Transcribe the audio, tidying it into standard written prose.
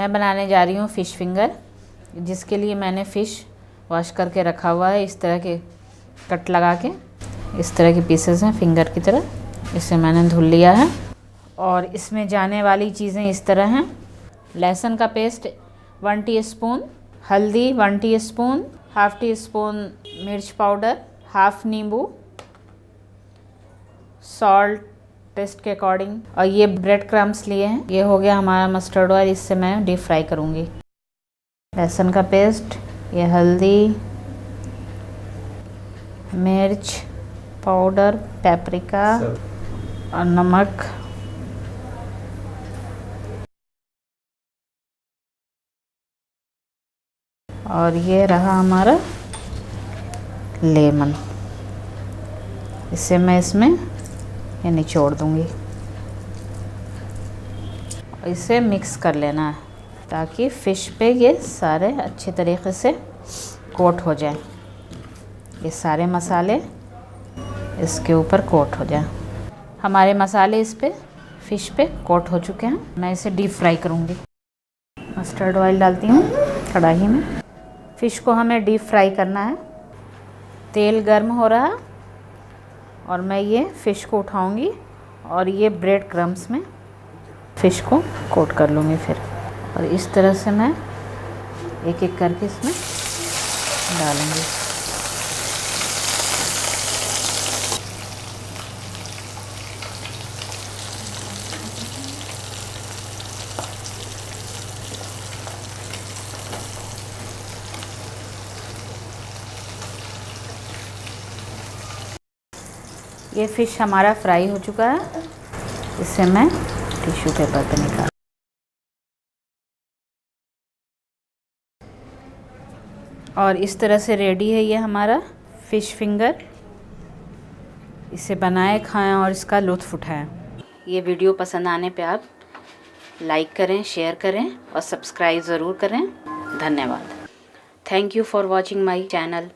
मैं बनाने जा रही हूँ फ़िश फिंगर, जिसके लिए मैंने फ़िश वॉश करके रखा हुआ है। इस तरह के कट लगा के इस तरह के पीसेस हैं फिंगर की तरह, इसे मैंने धुल लिया है। और इसमें जाने वाली चीज़ें इस तरह हैं। लहसुन का पेस्ट 1 टीस्पून, हल्दी 1 टीस्पून, हाफ़ टी स्पून मिर्च पाउडर, हाफ़ नींबू, सॉल्ट टेस्ट के अकॉर्डिंग, और ये ब्रेड क्रम्स लिए हैं। ये हो गया हमारा मस्टर्ड ऑयल, इससे मैं डीप फ्राई करूँगी। लहसुन का पेस्ट, ये हल्दी, मिर्च पाउडर, पेपरिका और नमक, और ये रहा हमारा लेमन। इसे मैं इसमें ये निचोड़ दूँगी। इसे मिक्स कर लेना है ताकि फ़िश पे ये सारे अच्छे तरीके से कोट हो जाए। ये सारे मसाले इसके ऊपर कोट हो जाए। हमारे मसाले इस पे फ़िश पे कोट हो चुके हैं। मैं इसे डीप फ्राई करूँगी। मस्टर्ड ऑयल डालती हूँ कढ़ाई में। फ़िश को हमें डीप फ्राई करना है। तेल गर्म हो रहा है और मैं ये फ़िश को उठाऊँगी और ये ब्रेड क्रम्स में फ़िश को कोट कर लूँगी फिर। और इस तरह से मैं एक एक करके इसमें डालूँगी। ये फ़िश हमारा फ्राई हो चुका है। इसे मैं टिश्यू पेपर पे निकाल, और इस तरह से रेडी है ये हमारा फ़िश फिंगर। इसे बनाएं, खाएं और इसका लुत्फ़ उठाएं। ये वीडियो पसंद आने पे आप लाइक करें, शेयर करें और सब्सक्राइब ज़रूर करें। धन्यवाद। Thank you for watching my channel.